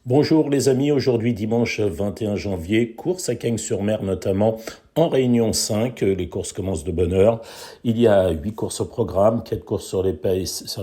Bonjour les amis, aujourd'hui dimanche 21 janvier, course à Cagnes-sur-Mer notamment en Réunion 5, les courses commencent de bonne heure. Il y a 8 courses au programme, 4 courses sur la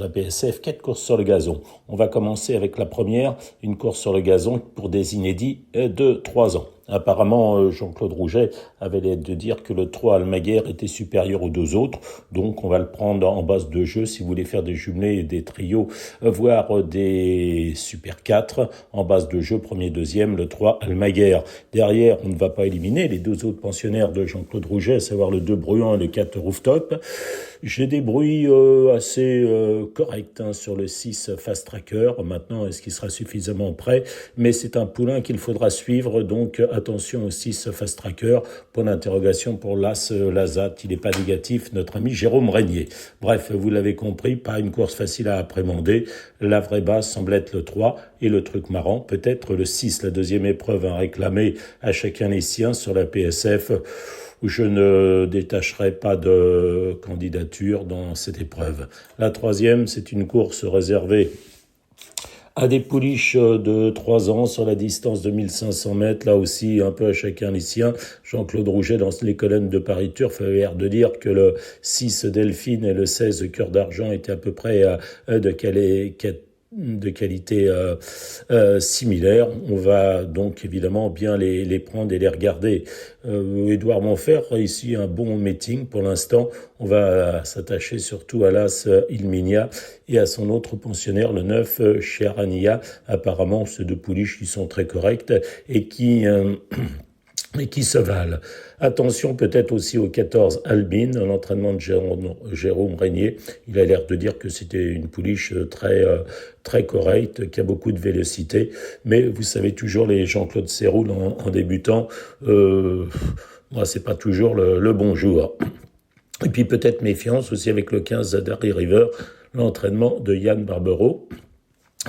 PSF, 4 courses sur le gazon. On va commencer avec la première, une course sur le gazon pour des inédits de 3 ans. Apparemment, Jean-Claude Rouget avait l'air de dire que le 3 Almaguer était supérieur aux deux autres, donc on va le prendre en base de jeu si vous voulez faire des jumelés et des trios, voire des Super 4 en base de jeu, premier, deuxième, le 3 Almaguer. Derrière, on ne va pas éliminer les deux autres pensionnaires de Jean-Claude Rouget, à savoir le 2 Bruant et le 4 Rooftop. J'ai des bruits assez corrects sur le 6 Fast Tracker. Maintenant, est-ce qu'il sera suffisamment prêt? Mais c'est un poulain qu'il faudra suivre, donc attention au 6 Fast Tracker. Point d'interrogation pour l'As Lazat. Il n'est pas négatif, notre ami Jérôme Régnier. Bref, vous l'avez compris, pas une course facile à appréhender. La vraie base semble être le 3 et le truc marrant, peut-être le 6, la deuxième épreuve à réclamer à chacun les siens sur la PSF. Je ne détacherai pas de candidature dans cette épreuve. La troisième, c'est une course réservée à des pouliches de 3 ans sur la distance de 1500 mètres, là aussi un peu à chacun les siens. Jean-Claude Rouget dans les colonnes de Paris Turf avait l'air de dire que le 6 Delphine et le 16 Cœur d'Argent étaient à peu près de qualité similaire. On va donc évidemment bien les prendre et les regarder. Édouard Monfort réussit un bon meeting pour l'instant. On va s'attacher surtout à l'As Ilminia et à son autre pensionnaire, le 9 Cherania. Apparemment, ces deux pouliches qui sont très correctes et qui se valent. Attention peut-être aussi au 14 Albin, l'entraînement de Jérôme Régnier. Il a l'air de dire que c'était une pouliche très correcte, qui a beaucoup de vélocité. Mais vous savez toujours, les Jean-Claude Serroul en débutant, moi c'est pas toujours le bon jour. Et puis peut-être méfiance aussi avec le 15 Darry River, l'entraînement de Yann Barbero.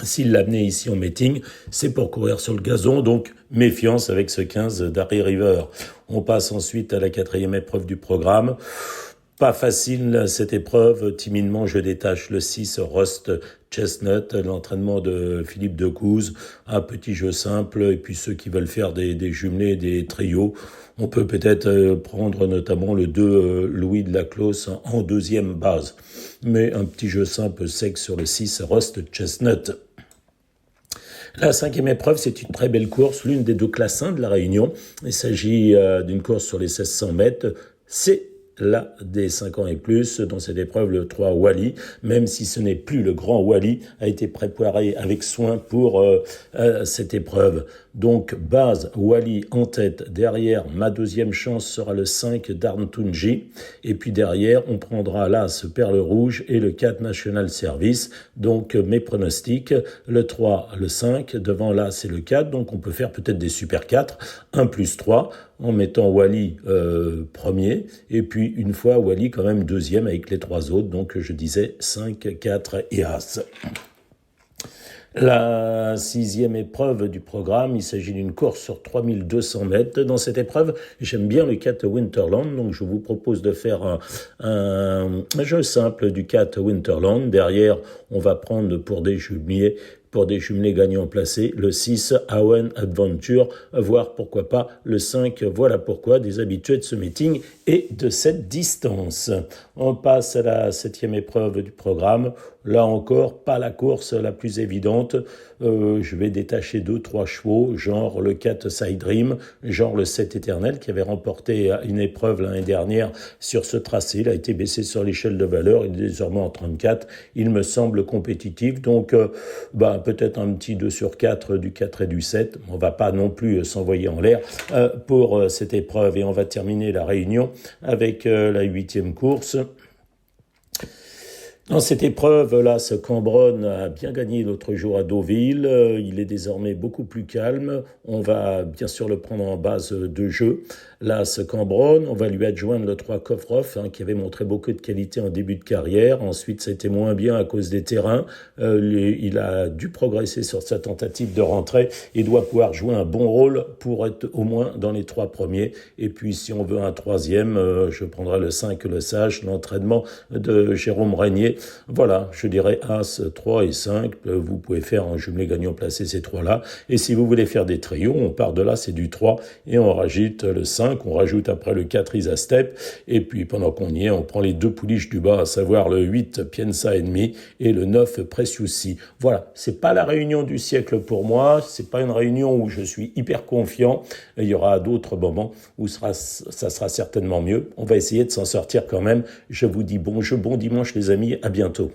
S'il l'a amené ici en meeting, c'est pour courir sur le gazon, donc méfiance avec ce 15 Darry River. On passe ensuite à la 4e épreuve du programme. Pas facile cette épreuve, timidement je détache le 6 Rust Chestnut, l'entraînement de Philippe Decouze, un petit jeu simple, et puis ceux qui veulent faire des jumelés, des trios, on peut peut-être prendre notamment le 2 Louis de la Closse en deuxième base. Mais un petit jeu simple sec sur le 6 Rust Chestnut. La 5e épreuve, c'est une très belle course, l'une des deux classes 1 de la Réunion. Il s'agit d'une course sur les 1600 mètres. C'est là des 5 ans et plus. Dans cette épreuve, le 3 Wally, même si ce n'est plus le grand Wally, a été préparé avec soin pour cette épreuve. Donc, base Wally en tête. Derrière, ma deuxième chance sera le 5 Darntunji. Et puis derrière, on prendra là ce Perle Rouge et le 4 National Service. Donc, mes pronostics, le 3, le 5. Devant là, c'est le 4. Donc, on peut faire peut-être des Super 4. 1 plus 3 en mettant Wally premier. Et puis, une fois Wally quand même deuxième avec les 3 autres. Donc, je disais 5, 4 et As. La 6e épreuve du programme, il s'agit d'une course sur 3200 mètres. Dans cette épreuve, j'aime bien le 4 Winterland, donc je vous propose de faire un jeu simple du 4 Winterland. Derrière, on va prendre pour des jumelés gagnants placés, le 6 Owen Adventure, voire pourquoi pas le 5, voilà pourquoi, des habitués de ce meeting et de cette distance. On passe à la 7e épreuve du programme. Là encore, pas la course la plus évidente. Je vais détacher 2-3 chevaux, genre le 4 Side Dream, genre le 7 Éternel, qui avait remporté une épreuve l'année dernière sur ce tracé. Il a été baissé sur l'échelle de valeur, il est désormais en 34. Il me semble compétitif, donc peut-être un petit 2 sur 4 du 4 et du 7. On va pas non plus s'envoyer en l'air pour cette épreuve. Et on va terminer la réunion avec la 8e course. Dans cette épreuve-là, ce Cambronne a bien gagné l'autre jour à Deauville. Il est désormais beaucoup plus calme. On va bien sûr le prendre en base de jeu l'As Cambronne. On va lui adjoindre le 3 Kovrov, qui avait montré beaucoup de qualité en début de carrière. Ensuite, ça a été moins bien à cause des terrains. Il a dû progresser sur sa tentative de rentrée et doit pouvoir jouer un bon rôle pour être au moins dans les 3 premiers. Et puis, si on veut un troisième, je prendrai le 5, le Sage, l'entraînement de Jérôme Régnier. Voilà, je dirais As, 3 et 5. Vous pouvez faire un jumelé gagnant placé ces 3-là. Et si vous voulez faire des trios, on part de là, c'est du 3 et on rajoute le 5, on rajoute après le 4 Isastep. Et puis, pendant qu'on y est, on prend les 2 pouliches du bas, à savoir le 8 Piensa Ennemi et le 9 Preciusi. Voilà, c'est pas la réunion du siècle pour moi, c'est pas une réunion où je suis hyper confiant. Il y aura d'autres moments où ça sera certainement mieux. On va essayer de s'en sortir quand même. Je vous dis bon jeu, bon dimanche les amis, à bientôt.